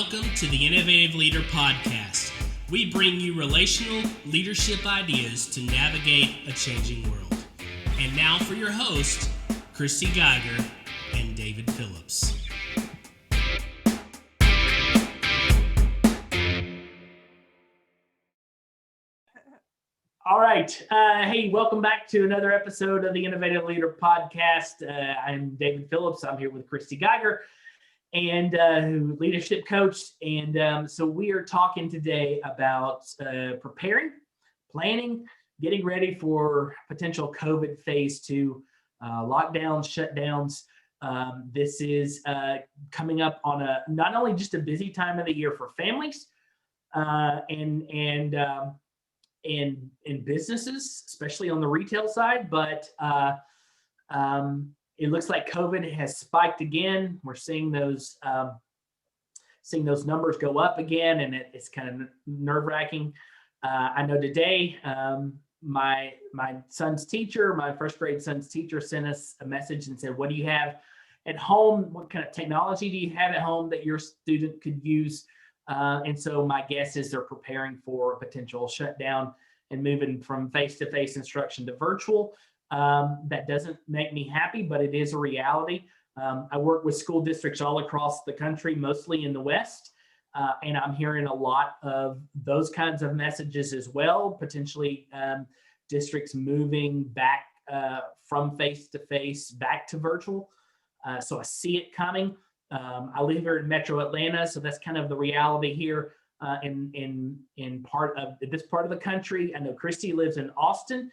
Welcome to the Innovative Leader Podcast. We bring you relational leadership ideas to navigate a changing world. And now for your hosts, Christy Geiger and David Phillips. All right. Hey, welcome back to another episode of the Innovative Leader Podcast. I'm David Phillips. I'm here with Christy Geiger, and leadership coach. And so we are talking today about preparing, planning, getting ready for potential COVID phase 2 lockdowns, shutdowns. This is coming up on not only just a busy time of the year for families and businesses, especially on the retail side, but it looks like COVID has spiked again. We're seeing those numbers go up again, and it's kind of nerve-wracking. I know today my son's teacher, my first grade son's teacher, sent us a message and said, "What do you have at home? What kind of technology do you have at home that your student could use?" And so my guess is they're preparing for a potential shutdown and moving from face-to-face instruction to virtual. That doesn't make me happy, but it is a reality. I work with school districts all across the country, mostly in the West, and I'm hearing a lot of those kinds of messages as well, potentially districts moving back from face-to-face back to virtual. So I see it coming. I live here in Metro Atlanta, so that's kind of the reality here in part of this part of the country. I know Christy lives in Austin,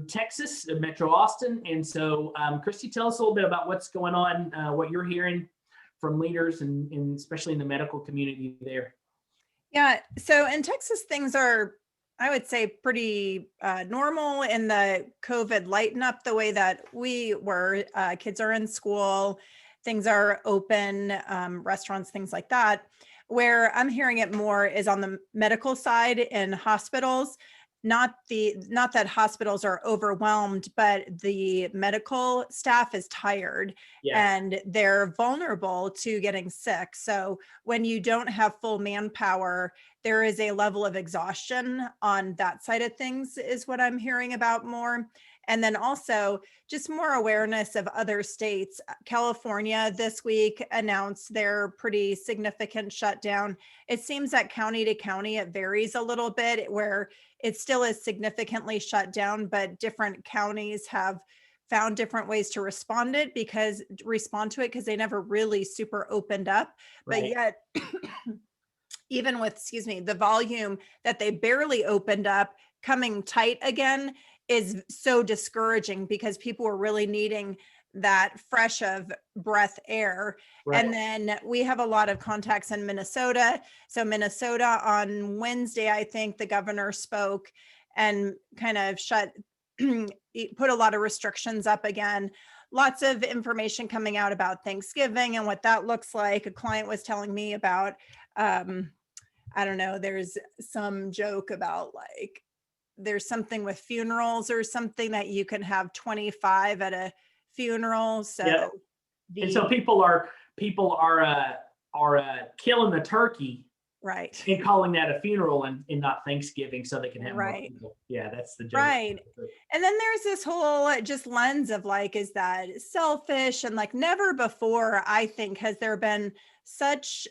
Texas, Metro Austin, and so Christy, tell us a little bit about what's going on, what you're hearing from leaders, and especially in the medical community there. Yeah, so in Texas, things are, I would say, pretty normal in the COVID lighten up the way that we were. Kids are in school. Things are open, restaurants, things like that. Where I'm hearing it more is on the medical side in hospitals. Not that hospitals are overwhelmed, but the medical staff is tired and they're vulnerable to getting sick. So when you don't have full manpower, there is a level of exhaustion on that side of things is what I'm hearing about more. And then also just more awareness of other states. California this week announced their pretty significant shutdown. It seems that county to county, it varies a little bit where it still is significantly shut down, but different counties have found different ways to respond to it because they never really super opened up. Right. But yet, even with, the volume that they barely opened up, coming tight again is so discouraging because people were really needing that fresh of breath air. Right. And then we have a lot of contacts in Minnesota. So Minnesota on Wednesday, I think the governor spoke and kind of put a lot of restrictions up again. Lots of information coming out about Thanksgiving and what that looks like. A client was telling me about, I don't know, there's some joke about there's something with funerals or something that you can have 25 at a funeral. So and so people are killing the turkey, right, and calling that a funeral and not Thanksgiving, so they can have more people. Yeah, that's the joke. Right. And then there's this whole just lens of is that selfish? And never before, I think, has there been such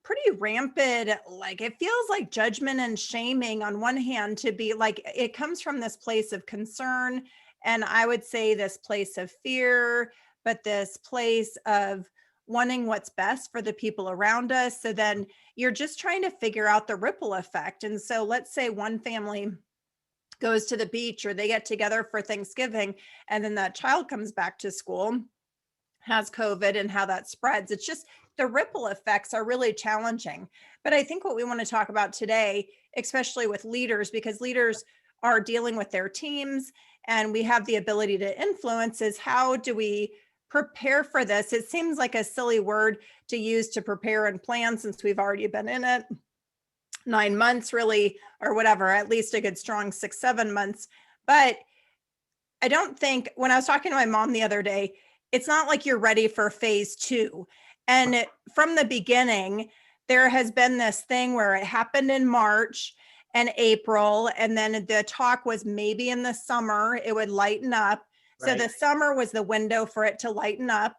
pretty rampant, it feels like judgment and shaming on one hand to be it comes from this place of concern. And I would say this place of fear, but this place of wanting what's best for the people around us. So then you're just trying to figure out the ripple effect. And so let's say one family goes to the beach or they get together for Thanksgiving, and then that child comes back to school, has COVID, and how that spreads. It's just the ripple effects are really challenging. But I think what we want to talk about today, especially with leaders, because leaders are dealing with their teams and we have the ability to influence, is how do we prepare for this? It seems like a silly word to use to prepare and plan since we've already been in it 9 months really, or whatever, at least a good strong 6-7 months. But I don't think, when I was talking to my mom the other day, it's not like you're ready for phase 2. And from the beginning, there has been this thing where it happened in March and April, and then the talk was maybe in the summer it would lighten up. So Right. the summer was the window for it to lighten up.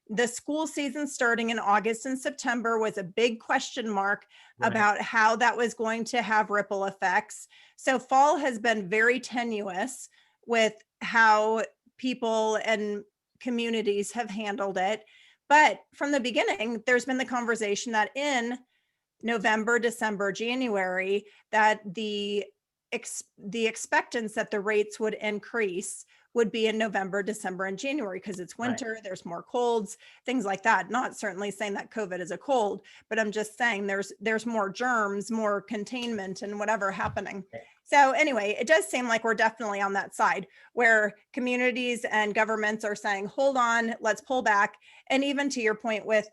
The school season starting in August and September was a big question mark Right. about how that was going to have ripple effects. So fall has been very tenuous with how people and communities have handled it. But from the beginning, there's been the conversation that in November, December, January, that the expectance that the rates would increase would be in November, December, and January, because it's Right. winter, there's more colds, things like that. Not certainly saying that COVID is a cold, but I'm just saying there's more germs, more containment and whatever happening. Okay. So anyway, it does seem like we're definitely on that side where communities and governments are saying, hold on, let's pull back. And even to your point with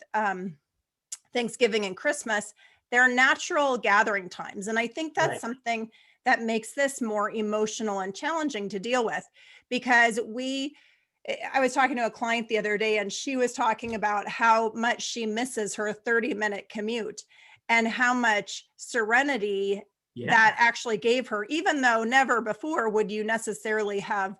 Thanksgiving and Christmas, they're natural gathering times. And I think that's Right. something that makes this more emotional and challenging to deal with, because I was talking to a client the other day and she was talking about how much she misses her 30-minute commute and how much serenity Yeah. that actually gave her, even though never before would you necessarily have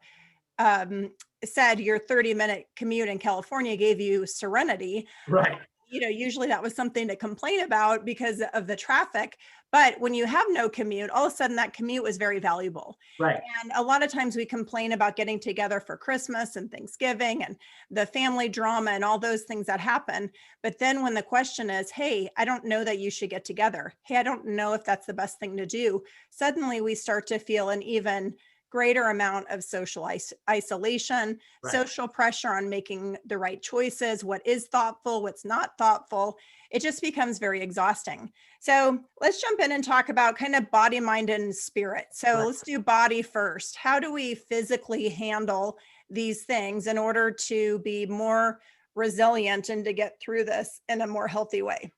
said your 30-minute commute in California gave you serenity. Right. Usually that was something to complain about because of the traffic. But when you have no commute, all of a sudden that commute was very valuable. Right. And a lot of times we complain about getting together for Christmas and Thanksgiving and the family drama and all those things that happen. But then when the question is, hey, I don't know that you should get together. Hey, I don't know if that's the best thing to do. Suddenly we start to feel an even greater amount of social isolation, Right. social pressure on making the right choices, what is thoughtful, what's not thoughtful. It just becomes very exhausting. So let's jump in and talk about kind of body, mind, and spirit. So Right. let's do body first. How do we physically handle these things in order to be more resilient and to get through this in a more healthy way?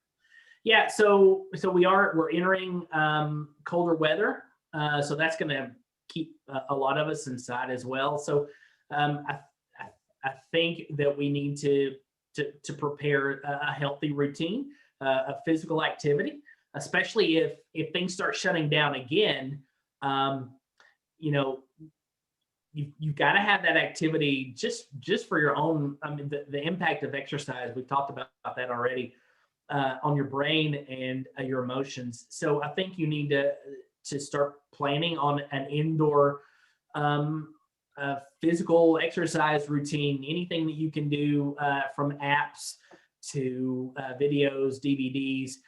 Yeah. So we're entering colder weather. So that's going to keep a lot of us inside as well. So I think that we need to prepare a healthy routine of physical activity, especially if things start shutting down again. You've got to have that activity just for your own. I mean, the impact of exercise. We've talked about that already on your brain and your emotions. So I think you need to start planning on an indoor physical exercise routine, anything that you can do from apps to videos, DVDs,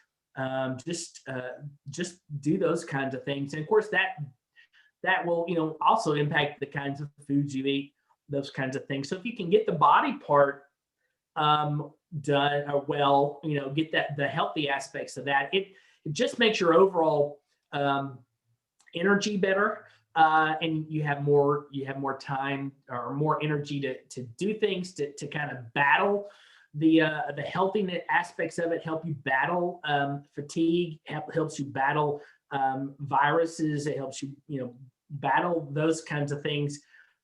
just do those kinds of things. And of course that will, also impact the kinds of foods you eat, those kinds of things. So if you can get the body part done well, get the healthy aspects of that, it just makes your overall energy better, and you have more time or more energy to do things, to kind of battle the healthiness aspects of it, help you battle fatigue, helps you battle viruses, it helps you battle those kinds of things,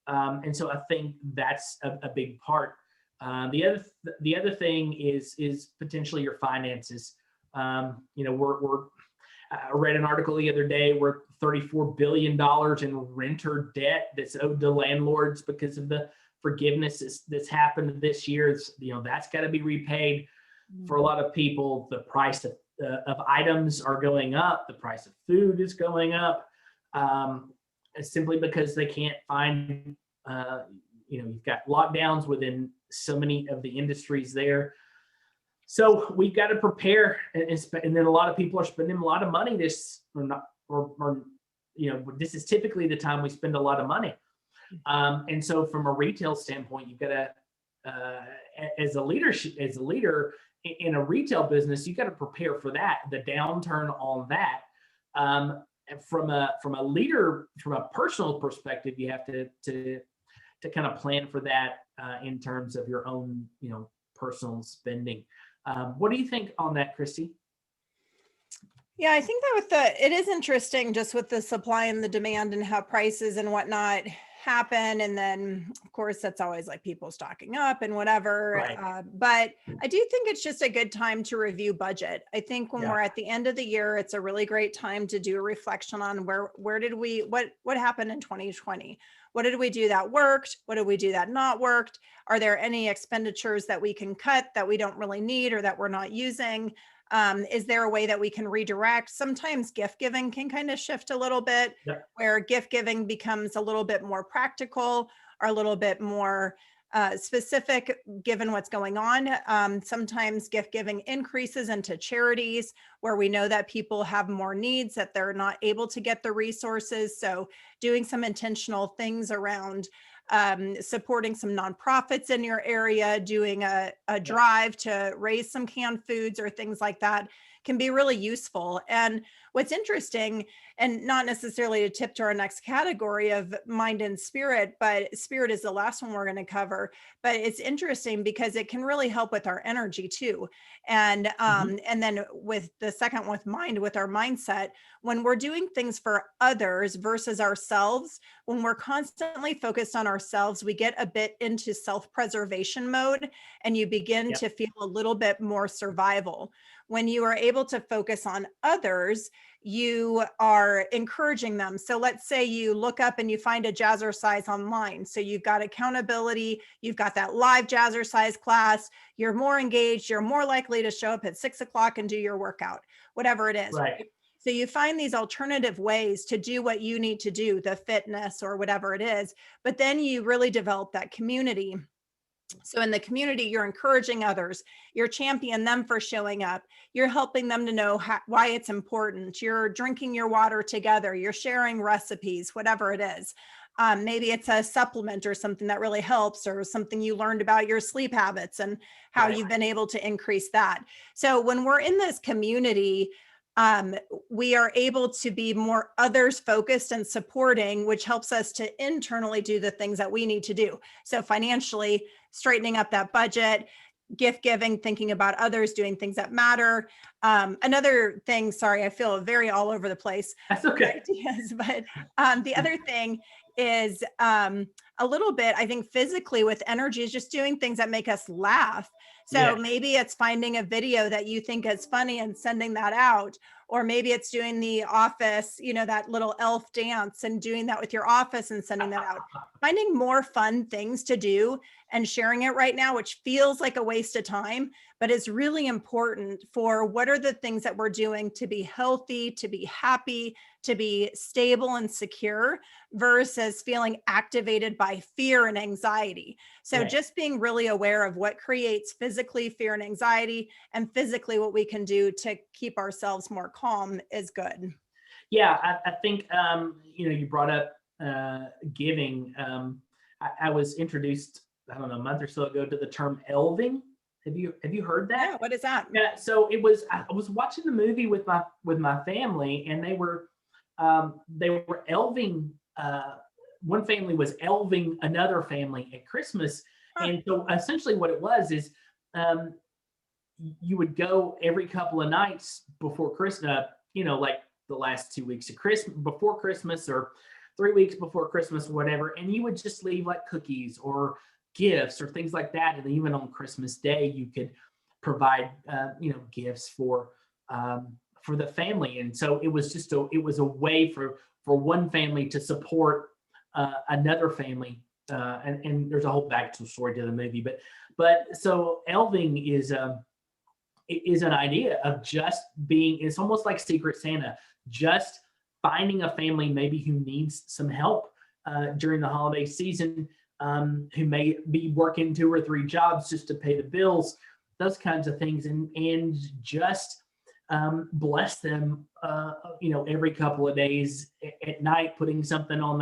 and so I think that's a big part. The other thing is potentially your finances. I read an article the other day where $34 billion in renter debt that's owed to landlords because of the forgiveness that's happened this year. That's got to be repaid. For a lot of people, the price of items are going up. The price of food is going up, simply because they can't find, you've got lockdowns within so many of the industries there. So we've got to prepare, and then a lot of people are spending a lot of money this is typically the time we spend a lot of money. And so from a retail standpoint, you've got to, as a leader in a retail business, you got to prepare for that, the downturn on that. From a personal perspective, you have to kind of plan for that in terms of your own, personal spending. What do you think on that, Christy? Yeah, I think that it is interesting just with the supply and the demand and how prices and whatnot happen. And then of course, that's always like people stocking up and whatever. Right. But I do think it's just a good time to review budget. I think when Yeah. we're at the end of the year, it's a really great time to do a reflection on where did we, what happened in 2020? What did we do that worked? What did we do that not worked? Are there any expenditures that we can cut that we don't really need or that we're not using? Is there a way that we can redirect? Sometimes gift giving can kind of shift a little bit, Yep. where gift giving becomes a little bit more practical or a little bit more specific given what's going on. Sometimes gift giving increases into charities where we know that people have more needs, that they're not able to get the resources. So doing some intentional things around supporting some nonprofits in your area, doing a drive to raise some canned foods or things like that can be really useful. And what's interesting, and not necessarily to tip to our next category of mind and spirit, but spirit is the last one we're going to cover. But it's interesting because it can really help with our energy too. And and then with the second with mind, with our mindset, when we're doing things for others versus ourselves, when we're constantly focused on ourselves, we get a bit into self-preservation mode and you begin to feel a little bit more survival. When you are able to focus on others, you are encouraging them. So let's say you look up and you find a jazzercise online. So you've got accountability, you've got that live jazzercise class, you're more engaged, you're more likely to show up at 6 o'clock and do your workout, whatever it is. Right. So you find these alternative ways to do what you need to do, the fitness or whatever it is, but then you really develop that community. So in the community, you're encouraging others, you're championing them for showing up, you're helping them to know why it's important, you're drinking your water together, you're sharing recipes, whatever it is. Maybe it's a supplement or something that really helps, or something you learned about your sleep habits and how you've been able to increase that. So when we're in this community, we are able to be more others focused and supporting, which helps us to internally do the things that we need to do. So financially, straightening up that budget, gift giving, thinking about others, doing things that matter. Another thing, sorry, I feel very all over the place. That's okay. Ideas, but the other thing is a little bit, I think physically with energy, is just doing things that make us laugh. So maybe it's finding a video that you think is funny and sending that out, or maybe it's doing the office, you know, that little elf dance and doing that with your office and sending that out. Finding more fun things to do and sharing it right now, which feels like a waste of time, but is really important for what are the things that we're doing to be healthy, to be happy, to be stable and secure, versus feeling activated by fear and anxiety. So just being really aware of what creates physically fear and anxiety, and physically what we can do to keep ourselves more calm is good. Yeah, I think, you know, you brought up giving. I was introduced, I don't know, a month or so ago to the term elving. Have you heard that? Yeah, what is that? Yeah, so I was watching the movie with my family, and they were elving. One family was elving another family at Christmas, and so essentially what it was is you would go every couple of nights before Christmas, you know, like the last 2 weeks of Christmas, before Christmas, or 3 weeks before Christmas, whatever, and you would just leave like cookies or gifts or things like that. And even on Christmas Day, you could provide, you know, gifts for the family. And so it was just it was a way for one family to support another family. And there's a whole backstory to the movie, but so elving is an idea of just being, it's almost like Secret Santa, just finding a family maybe who needs some help during the holiday season, who may be working 2 or 3 jobs just to pay the bills, those kinds of things, and just bless them, you know, every couple of days at night, putting something on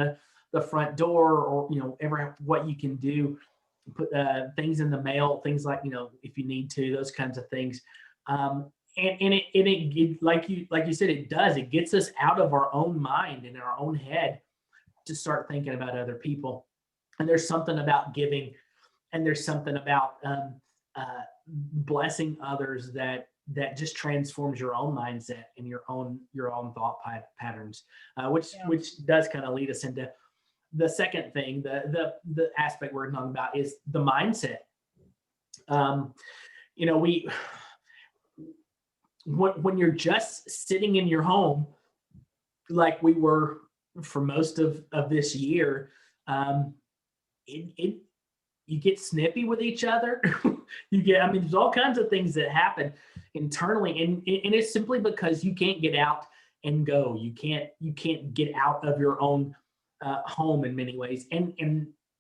the front door, or, you know, what you can do, put things in the mail, things like, you know, if you need to, those kinds of things. And it like you said, it gets us out of our own mind and our own head to start thinking about other people. And there's something about giving, and there's something about blessing others that just transforms your own mindset and your own thought patterns, which does kind of lead us into the second thing, the aspect we're talking about is the mindset. You know, when you're just sitting in your home, like we were for most of this year, you get snippy with each other. I mean, there's all kinds of things that happen internally, and it's simply because you can't get out and go. You can't get out of your own home in many ways. And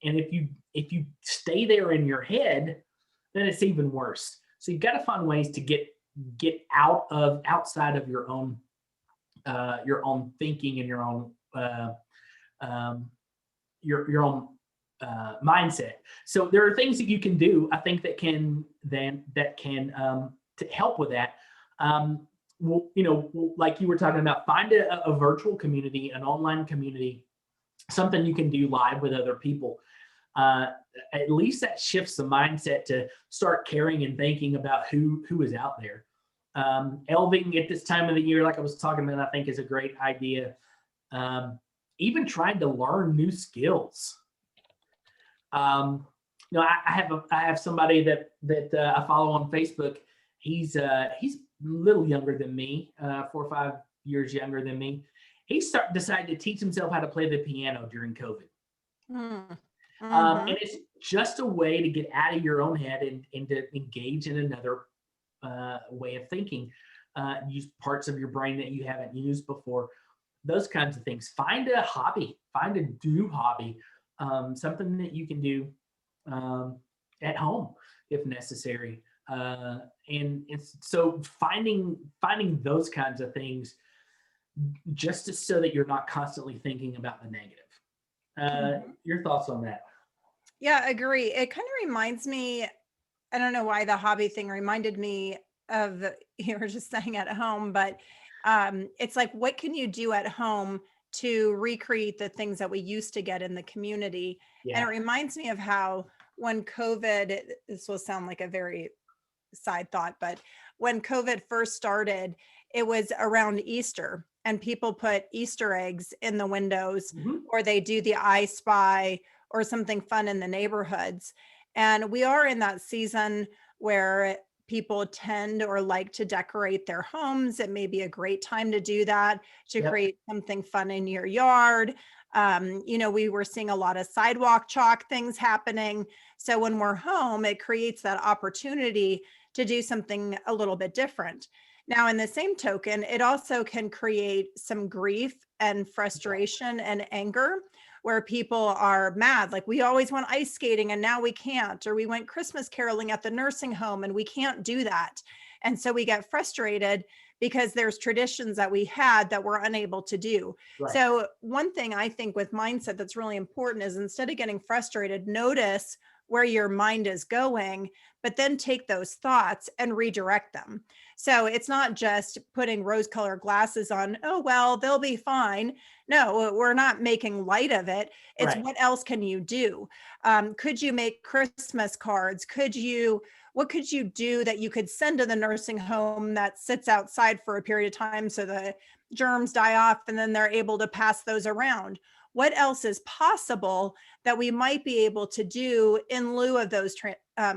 if you stay there in your head, then it's even worse. So you've got to find ways to get outside of your own thinking and your own mindset. So there are things that you can do, I think, that can to help with that. Well, you know, like you were talking about, find a virtual community, an online community, something you can do live with other people. At least that shifts the mindset to start caring and thinking about who is out there. Elving at this time of the year, like I was talking about, I think is a great idea. Even trying to learn new skills. You know, I have somebody that I follow on Facebook. He's a little younger than me, 4 or 5 years younger than me. He decided to teach himself how to play the piano during COVID. And it's just a way to get out of your own head and to engage in another way of thinking. Use parts of your brain that you haven't used before. Those kinds of things. Find a hobby. Find a new hobby. Something that you can do at home if necessary. And it's so finding those kinds of things just so that you're not constantly thinking about the negative. Your thoughts on that? Yeah, I agree. It kind of reminds me, I don't know why the hobby thing reminded me of, you were just saying at home, but it's like, what can you do at home to recreate the things that we used to get in the community? Yeah. And it reminds me of how when COVID, this will sound like a very side thought, but when COVID first started, it was around Easter and people put Easter eggs in the windows, or they do the I Spy or something fun in the neighborhoods. And we are in that season where people tend or like to decorate their homes. It may be a great time to do that, to create something fun in your yard. You know, we were seeing a lot of sidewalk chalk things happening. So when we're home, it creates that opportunity to do something a little bit different. Now, in the same token, it also can create some grief and frustration and anger, where people are mad, like, we always went ice skating and now we can't, or we went Christmas caroling at the nursing home and we can't do that. And so we get frustrated because there's traditions that we had that we're unable to do. Right. So one thing I think with mindset that's really important is, instead of getting frustrated, notice where your mind is going, but then take those thoughts and redirect them. So it's not just putting rose-colored glasses on, oh, well, they'll be fine. No, we're not making light of it. It's right. What else can you do? Could you make Christmas cards? What could you do that you could send to the nursing home that sits outside for a period of time so the germs die off and then they're able to pass those around? What else is possible that we might be able to do in lieu of those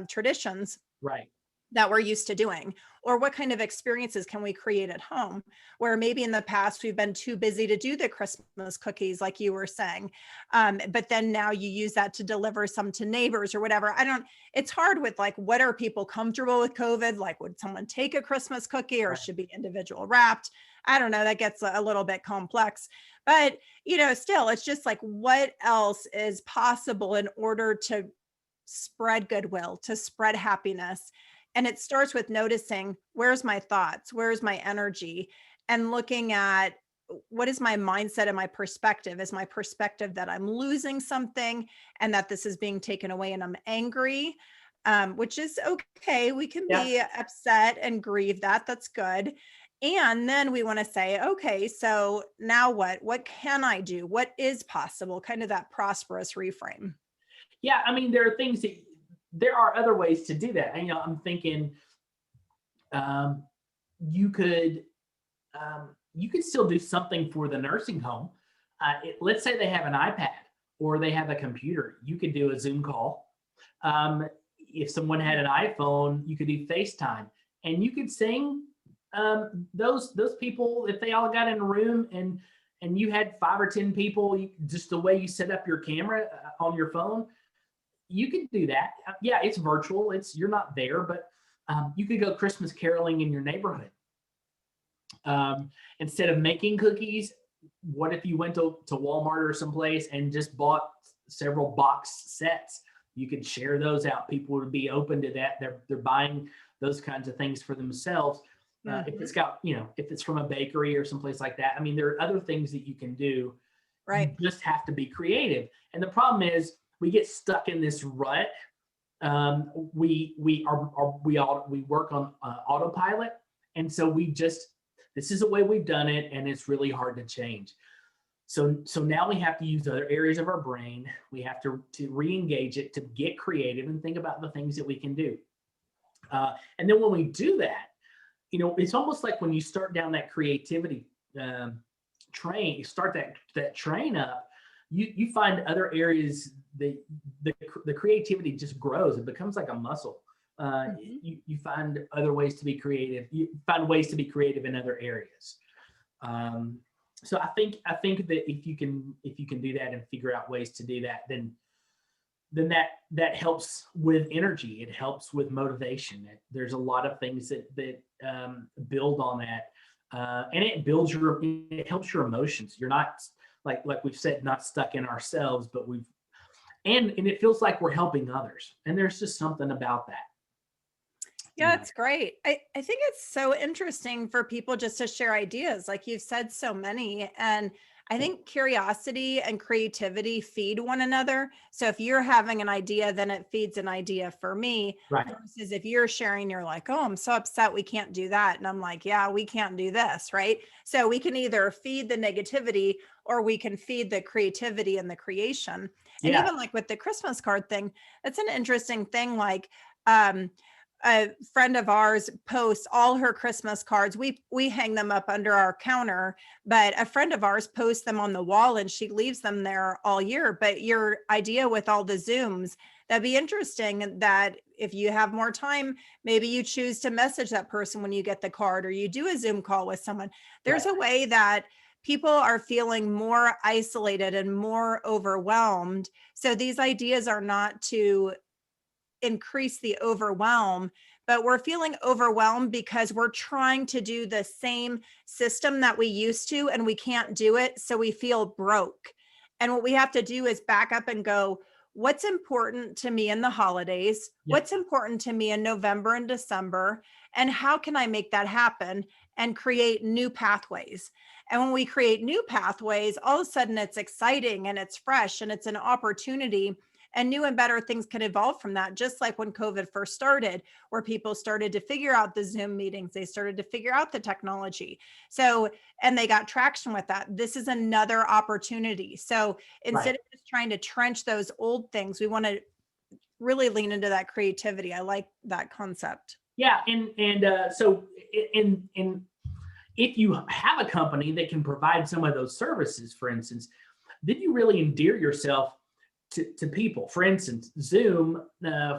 traditions, right, that we're used to doing? Or what kind of experiences can we create at home, where maybe in the past we've been too busy to do the Christmas cookies, like you were saying, but then now you use that to deliver some to neighbors or whatever. It's hard with, like, what are people comfortable with COVID? Like, would someone take a Christmas cookie, or right, should be individual wrapped? I don't know, that gets a little bit complex, but you know, still, it's just like, what else is possible in order to spread goodwill, to spread happiness? And it starts with noticing, where's my thoughts? Where's my energy? And looking at, what is my mindset and my perspective? Is my perspective that I'm losing something and that this is being taken away and I'm angry? Which is okay. We can be upset and grieve that. That's good. And then we want to say, okay, so now what? What can I do? What is possible? Kind of that prosperous reframe. Yeah, I mean, there are other ways to do that. And, you know, I'm thinking you could still do something for the nursing home. Let's say they have an iPad or they have a computer, you could do a Zoom call. If someone had an iPhone, you could do FaceTime, and you could sing. Those people, if they all got in a room and you had 5 or 10 people, just the way you set up your camera on your phone, you could do that. Yeah, it's virtual. You're not there, but you could go Christmas caroling in your neighborhood. Instead of making cookies, what if you went to Walmart or someplace and just bought several box sets? You could share those out. People would be open to that. They're buying those kinds of things for themselves. If it's got, if it's from a bakery or someplace like that, I mean, there are other things that you can do. Right. You just have to be creative. And the problem is we get stuck in this rut. We work on autopilot. And so this is the way we've done it, and it's really hard to change. So now we have to use other areas of our brain. We have to re-engage it, to get creative and think about the things that we can do. And then when we do that, it's almost like when you start down that creativity train, you start that train up, you find other areas that the creativity just grows. It becomes like a muscle. You find other ways to be creative. You find ways to be creative in other areas. So I think that if you can do that and figure out ways to do that, then that helps with energy. It helps with motivation. There's a lot of things that build on that, and it helps your emotions. You're not, like we've said, not stuck in ourselves, but and it feels like we're helping others. And there's just something about that. Yeah, it's great. I think it's so interesting for people just to share ideas. Like you've said so many. And I think curiosity and creativity feed one another. So if you're having an idea, then it feeds an idea for me. Right. Versus if you're sharing, you're like, oh, I'm so upset we can't do that. And I'm like, yeah, we can't do this. Right. So we can either feed the negativity or we can feed the creativity and the creation. And even like with the Christmas card thing, that's an interesting thing. Like, a friend of ours posts all her Christmas cards. We hang them up under our counter, but a friend of ours posts them on the wall and she leaves them there all year. But your idea with all the Zooms, that'd be interesting, that if you have more time, maybe you choose to message that person when you get the card, or you do a Zoom call with someone. There's a way that people are feeling more isolated and more overwhelmed. So these ideas are not to increase the overwhelm, but we're feeling overwhelmed because we're trying to do the same system that we used to and we can't do it. So we feel broke. And what we have to do is back up and go, what's important to me in the holidays? What's important to me in November and December? And how can I make that happen and create new pathways? And when we create new pathways, all of a sudden it's exciting and it's fresh and it's an opportunity. And new and better things can evolve from that. Just like when COVID first started, where people started to figure out the Zoom meetings, they started to figure out the technology. So, and they got traction with that. This is another opportunity. So instead of just trying to trench those old things, we want to really lean into that creativity. I like that concept. Yeah. So if you have a company that can provide some of those services, for instance, then you really endear yourself to people. For instance, Zoom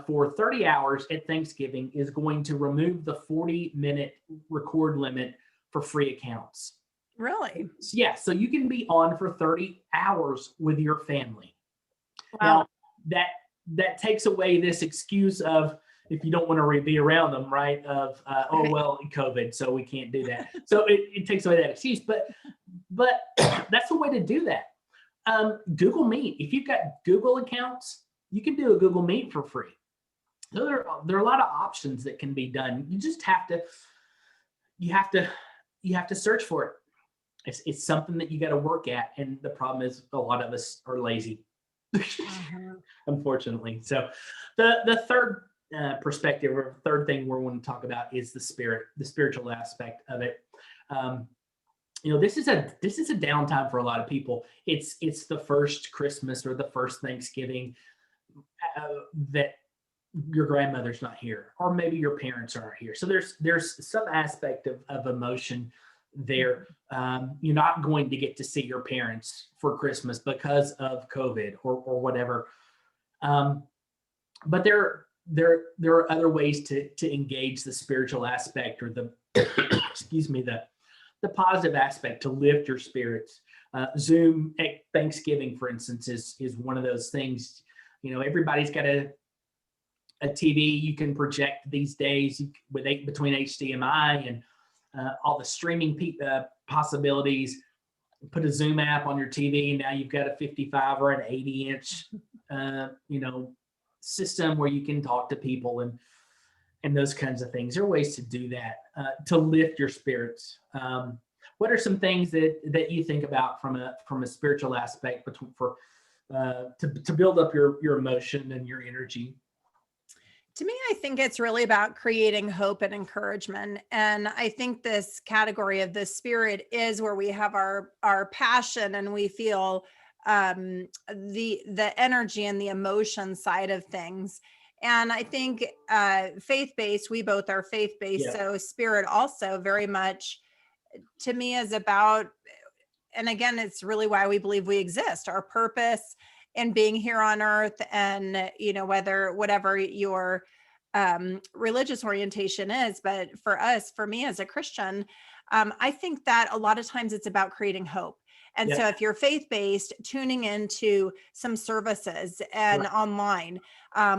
for 30 hours at Thanksgiving is going to remove the 40-minute record limit for free accounts. Really? Yeah. So you can be on for 30 hours with your family. Wow. Now, that takes away this excuse of, if you don't want to be around them, right? Of, COVID, so we can't do that. So it takes away that excuse. But that's the way to do that. Google Meet. If you've got Google accounts, you can do a Google Meet for free. So there are a lot of options that can be done. You just have to search for it. It's something that you got to work at, and the problem is a lot of us are lazy, unfortunately. So the third perspective, or third thing we want to talk about, is the spiritual aspect of it. This is a downtime for a lot of people. It's the first Christmas or the first Thanksgiving that your grandmother's not here, or maybe your parents aren't here. So there's some aspect of emotion there. You're not going to get to see your parents for Christmas because of COVID or whatever. But there are other ways to engage the spiritual aspect, or the excuse me, the positive aspect, to lift your spirits. Zoom at Thanksgiving, for instance, is one of those things. Everybody's got a TV you can project these days between HDMI and all the streaming possibilities. Put a Zoom app on your TV, and now you've got a 55 or an 80-inch, system where you can talk to people and those kinds of things. There are ways to do that to lift your spirits. What are some things that you think about from a spiritual aspect to build up your emotion and your energy? To me, I think it's really about creating hope and encouragement. And I think this category of the spirit is where we have our passion, and we feel the energy and the emotion side of things. And I think faith-based, we both are faith-based. Yeah. So spirit also very much, to me, is about, and again, it's really why we believe we exist, our purpose in being here on earth. And, whatever your religious orientation is, but for me as a Christian, I think that a lot of times it's about creating hope. And Yeah. so if you're faith-based, tuning into some services and Right. online,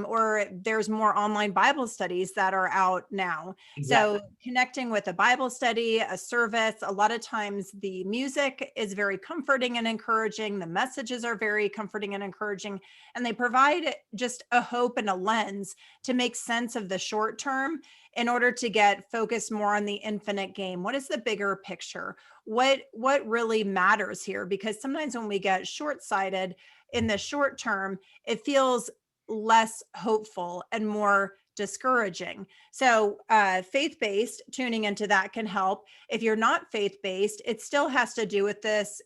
or there's more online Bible studies that are out now. Exactly. So connecting with a Bible study, a service, a lot of times the music is very comforting and encouraging. The messages are very comforting and encouraging, and they provide just a hope and a lens to make sense of the short term in order to get focused more on the infinite game. What is the bigger picture? What really matters here? Because sometimes when we get short-sighted in the short term, it feels less hopeful and more discouraging. So faith-based, tuning into that can help. If you're not faith-based, it still has to do with this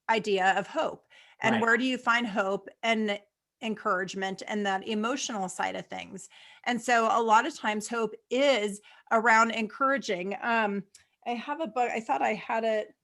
idea of hope. And Right. where do you find hope and encouragement and that emotional side of things? And so a lot of times hope is around encouraging. I have a book. I thought I had it.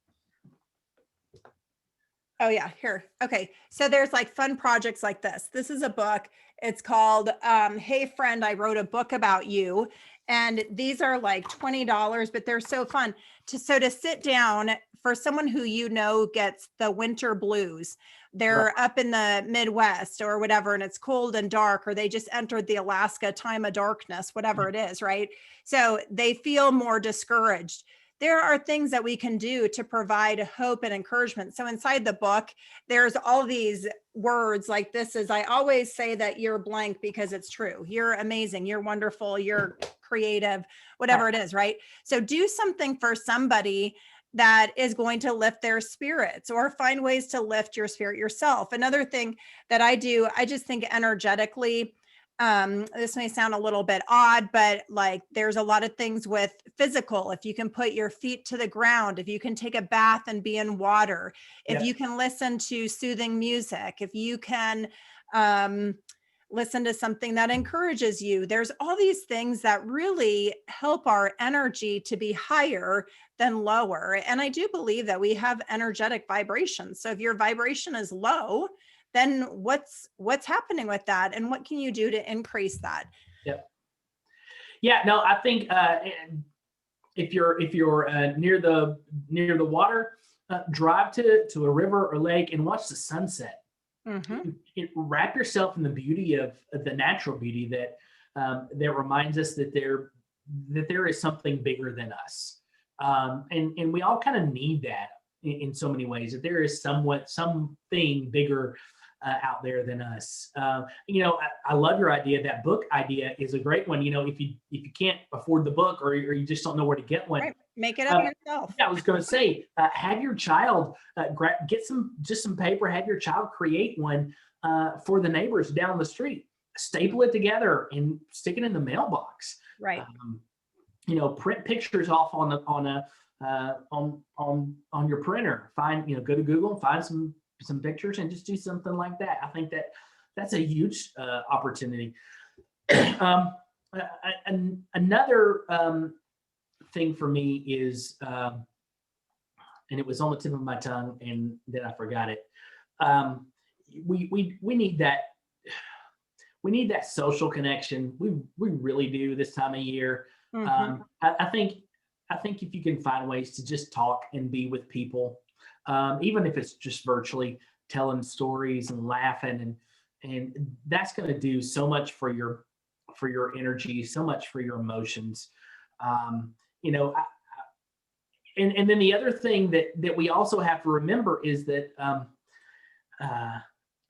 Oh yeah, here. Okay. So there's like fun projects like this. This is a book. It's called Hey Friend, I Wrote a Book About You. And these are like $20, but they're so fun to sit down for someone who gets the winter blues. They're up in the Midwest or whatever, and it's cold and dark, or they just entered the Alaska time of darkness, whatever it is, right? So they feel more discouraged. There are things that we can do to provide hope and encouragement. So inside the book, there's all these words like I always say that you're blank because it's true. You're amazing. You're wonderful. You're creative, whatever it is, right? So do something for somebody that is going to lift their spirits, or find ways to lift your spirit yourself. Another thing that I do, I just think energetically, this may sound a little bit odd, but like there's a lot of things with physical. If you can put your feet to the ground, if you can take a bath and be in water, if you can listen to soothing music, if you can listen to something that encourages you, there's all these things that really help our energy to be higher than lower. And I do believe that we have energetic vibrations. So if your vibration is low, then what's happening with that, and what can you do to increase that? Yep. Yeah. No, I think if you're near the water, drive to a river or lake and watch the sunset. Mm-hmm. Wrap yourself in the beauty of the natural beauty that reminds us that there is something bigger than us, and we all kind of need that in so many ways, that there is something bigger out there than us. I love your idea. That book idea is a great one. If you can't afford the book, or you just don't know where to get one, right. Make it up yourself. Yeah, I was going to say, have your child get some paper, have your child create one for the neighbors down the street, staple it together and stick it in the mailbox. Right. Print pictures off on your printer. Go to Google and find some pictures and just do something like that. I think that's a huge opportunity. Another thing for me is and it was on the tip of my tongue, and then I forgot it. We need that. We need that social connection. We really do this time of year. Mhm. I think if you can find ways to just talk and be with people, even if it's just virtually, telling stories and laughing, and that's going to do so much for your energy, so much for your emotions. You know, and then the other thing that we also have to remember is that uh,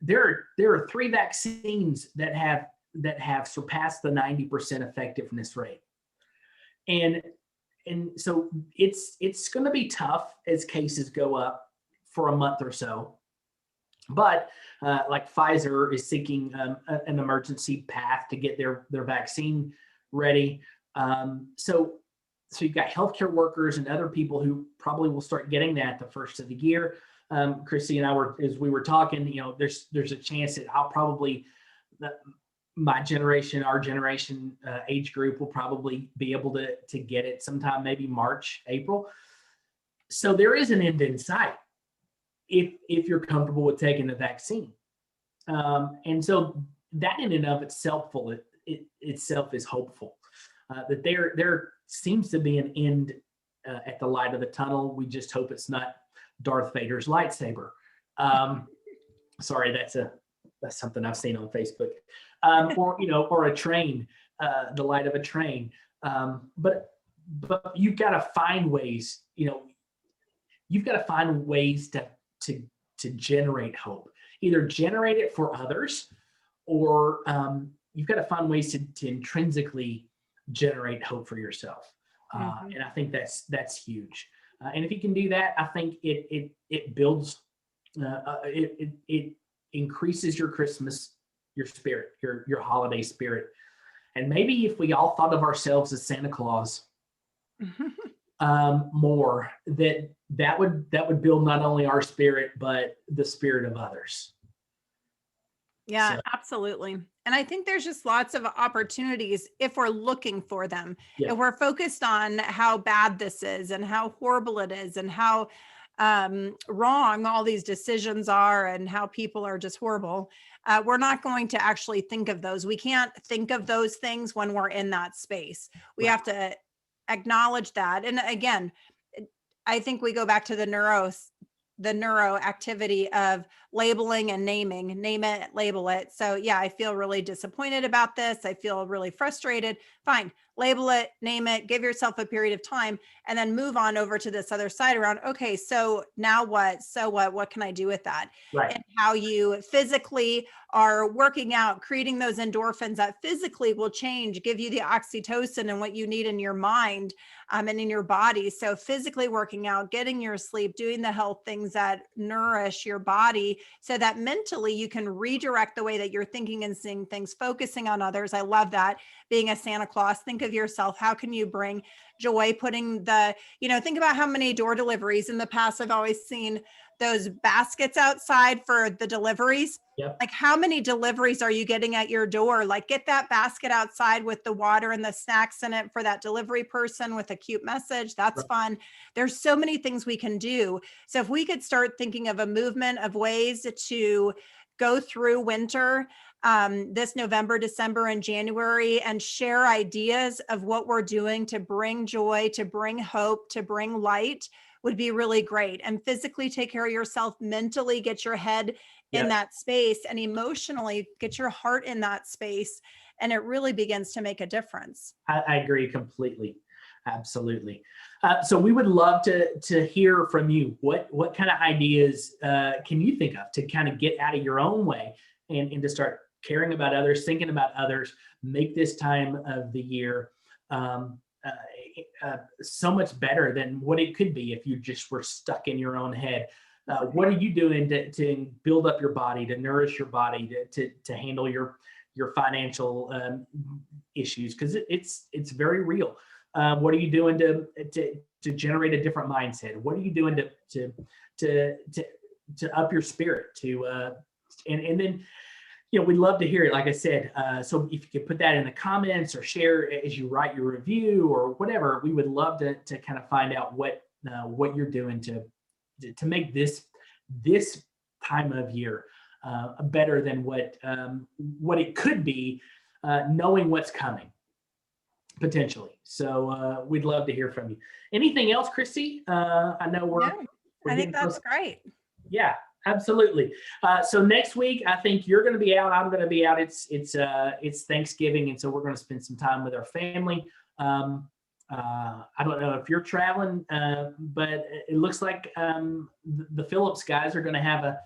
there are 3 vaccines that have surpassed the 90% effectiveness rate, and so it's going to be tough as cases go up for a month or so. But like Pfizer is seeking an emergency path to get their vaccine ready. So you've got healthcare workers and other people who probably will start getting that the first of the year. Chrissy and I were, as we were talking, there's a chance that I'll probably, my generation, our generation age group will probably be able to get it sometime, maybe March, April. So there is an end in sight if you're comfortable with taking the vaccine. And so that in and of itself, itself is hopeful that there seems to be an end at the light of the tunnel. We just hope it's not Darth Vader's lightsaber. Sorry, that's something I've seen on Facebook. Or a train, the light of a train. But you've got to find ways. You've got to find ways to generate hope. Either generate it for others, or you've got to find ways to intrinsically generate hope for yourself. And I think that's huge. And if you can do that, I think it builds, it increases your Christmas, your spirit, your holiday spirit. And maybe if we all thought of ourselves as Santa Claus more, that would build not only our spirit, but the spirit of others. Yeah, So, absolutely. And I think there's just lots of opportunities if we're looking for them. Yeah. If we're focused on how bad this is and how horrible it is and how wrong all these decisions are and how people are just horrible, we're not going to actually think of those. We can't think of those things when we're in that space. We Right. have to acknowledge that. And again, I think we go back to the neuro activity of labeling and naming, name it, label it. So yeah, I feel really disappointed about this. I feel really frustrated. Fine, label it, name it, give yourself a period of time, and then move on over to this other side around, okay, so now what? So what can I do with that? Right. And how you physically are working out, creating those endorphins that physically will change, give you the oxytocin and what you need in your mind and in your body. So physically working out, getting your sleep, doing the health things that nourish your body so that mentally you can redirect the way that you're thinking and seeing things, focusing on others. I love that. Being a Santa Claus, think of yourself. How can you bring joy? Putting think about how many door deliveries in the past I've always seen those baskets outside for the deliveries. Yep. Like how many deliveries are you getting at your door? Like get that basket outside with the water and the snacks in it for that delivery person with a cute message. That's Right. fun. There's so many things we can do. So if we could start thinking of a movement of ways to go through winter, this November, December, and January, and share ideas of what we're doing to bring joy, to bring hope, to bring light, would be really great. And physically take care of yourself, mentally get your head in Yep. that space, and emotionally get your heart in that space. And it really begins to make a difference. I agree completely. Absolutely. So we would love to hear from you. What kind of ideas can you think of to kind of get out of your own way and to start caring about others, thinking about others, make this time of the year so much better than what it could be if you just were stuck in your own head. What are you doing to build up your body, to nourish your body, to handle your financial issues? Because it's very real. What are you doing to generate a different mindset? What are you doing to up your spirit? And then we'd love to hear it. Like I said, so if you could put that in the comments or share as you write your review or whatever, we would love to kind of find out what you're doing to make this time of year better than what it could be, knowing what's coming potentially. So we'd love to hear from you. Anything else, Chrissy? I know we're I think that's great. Yeah, absolutely. So next week, I think you're going to be out. I'm going to be out. It's Thanksgiving, and so we're going to spend some time with our family. I don't know if you're traveling, but it looks like the Phillips guys are going to have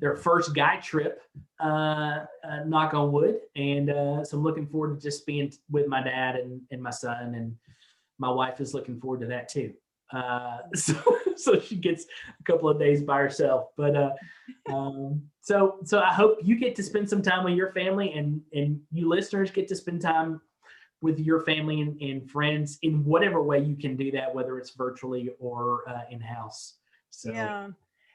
their first guy trip, knock on wood. And so I'm looking forward to just being with my dad and my son, and my wife is looking forward to that too. So she gets a couple of days by herself. But so I hope you get to spend some time with your family, and you listeners get to spend time with your family and friends in whatever way you can do that, whether it's virtually or in-house. So yeah.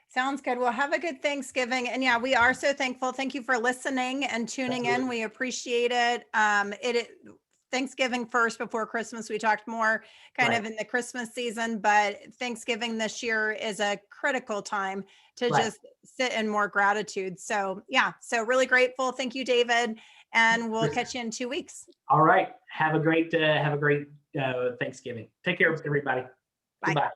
Sounds good. Well, have a good Thanksgiving. And yeah, we are so thankful. Thank you for listening and tuning in. We appreciate it. Thanksgiving first before Christmas. We talked more kind of in the Christmas season, but Thanksgiving this year is a critical time to just sit in more gratitude. So yeah, so really grateful. Thank you, David. And we'll catch you in 2 weeks. All right. Have a great Thanksgiving. Take care, everybody. Bye. Goodbye.